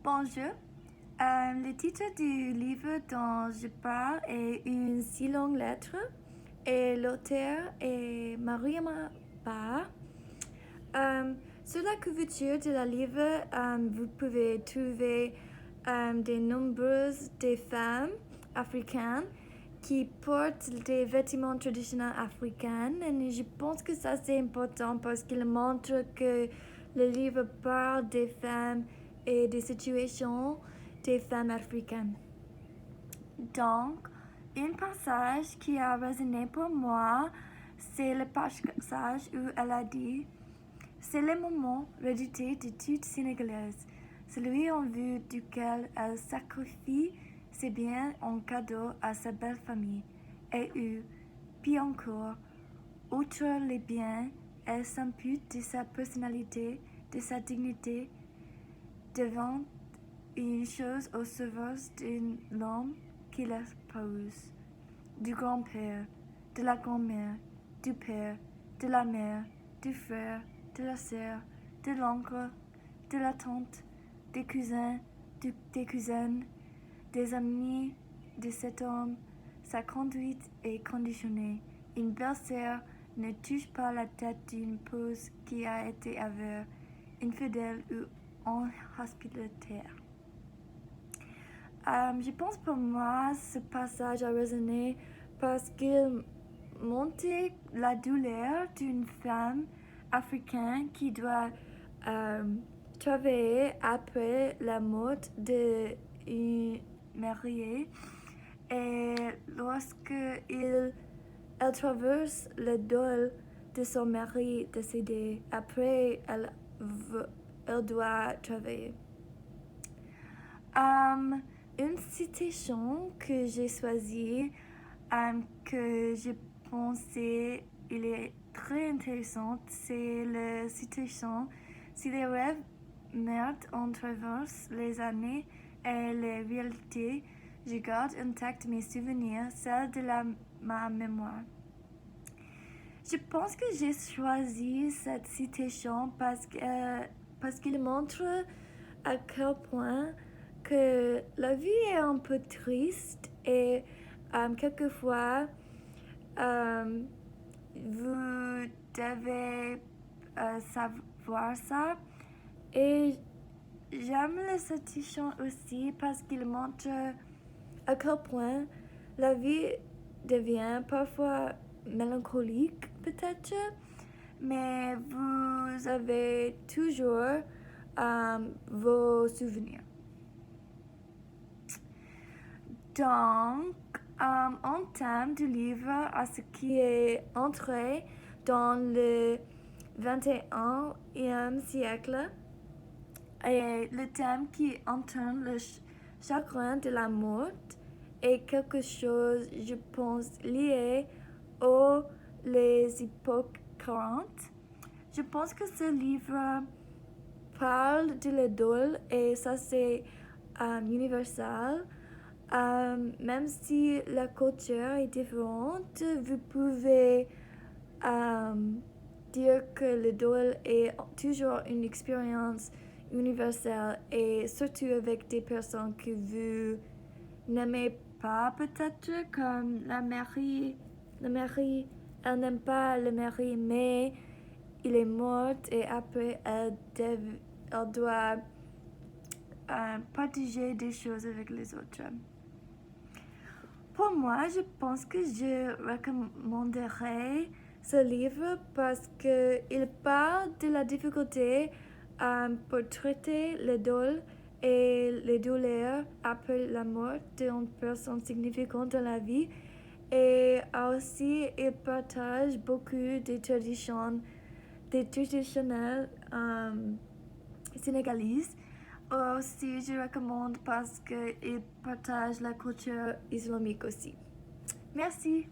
Bonjour. Le titre du livre dont je parle est Une si longue lettre et l'auteur est Mariama Ba. Sur la couverture de la livre, vous pouvez trouver des nombreuses des femmes africaines qui portent des vêtements traditionnels africains. Et je pense que ça c'est important parce qu'il montre que le livre parle des femmes et des situations des femmes africaines. Donc, un passage qui a résonné pour moi, c'est le passage où elle a dit « C'est le moment redouté de toute Sénégalaise, celui en vue duquel elle sacrifie ses biens en cadeau à sa belle famille, et où, puis encore, outre les biens, elle s'impute de sa personnalité, de sa dignité, devant une chose au service d'un homme qui la pose, du grand-père, de la grand-mère, du père, de la mère, du frère, de la sœur, de l'oncle, de la tante, des cousins, des cousines, des amis de cet homme. Sa conduite est conditionnée. Une belle-sœur ne touche pas la tête d'une épouse qui a été aveugle, infidèle ou inhospitalière. Je pense pour moi, ce passage a résonné parce qu'il montrait la douleur d'une femme africaine qui doit travailler après la mort d'une mariée. Et lorsque elle traverse le deuil de son mari décédé, après elle doit travailler. Une citation que j'ai choisie, que j'ai pensé, il est très intéressante, c'est la citation « Si les rêves meurent en traverse les années et les réalités, je garde intact mes souvenirs, celles de ma mémoire. » Je pense que j'ai choisi cette citation parce qu'il montre à quel point que la vie est un peu triste et quelquefois vous devez savoir ça. Et j'aime la citation aussi parce qu'il montre à quel point la vie devient parfois mélancolique peut-être, mais vous avez toujours vos souvenirs. Donc, en termes du livre à ce qui est entré dans le 21e siècle, et le thème qui entraîne le chagrin de la mort est quelque chose, je pense, lié aux les époques courantes. Je pense que ce livre parle de la deuil et ça c'est universel. Même si la culture est différente, vous pouvez dire que le deuil est toujours une expérience universelle et surtout avec des personnes que vous n'aimez pas peut-être, comme la mari, elle n'aime pas le mari mais il est mort et après elle doit partager des choses avec les autres. Pour moi, je pense que je recommanderais ce livre parce qu'il parle de la difficulté pour traiter le deuil et les douleurs après la mort d'une personne significante dans la vie. Et aussi, il partage beaucoup de traditions, des traditionnels sénégalaises. Aussi, je recommande parce qu'il partage la culture islamique aussi. Merci.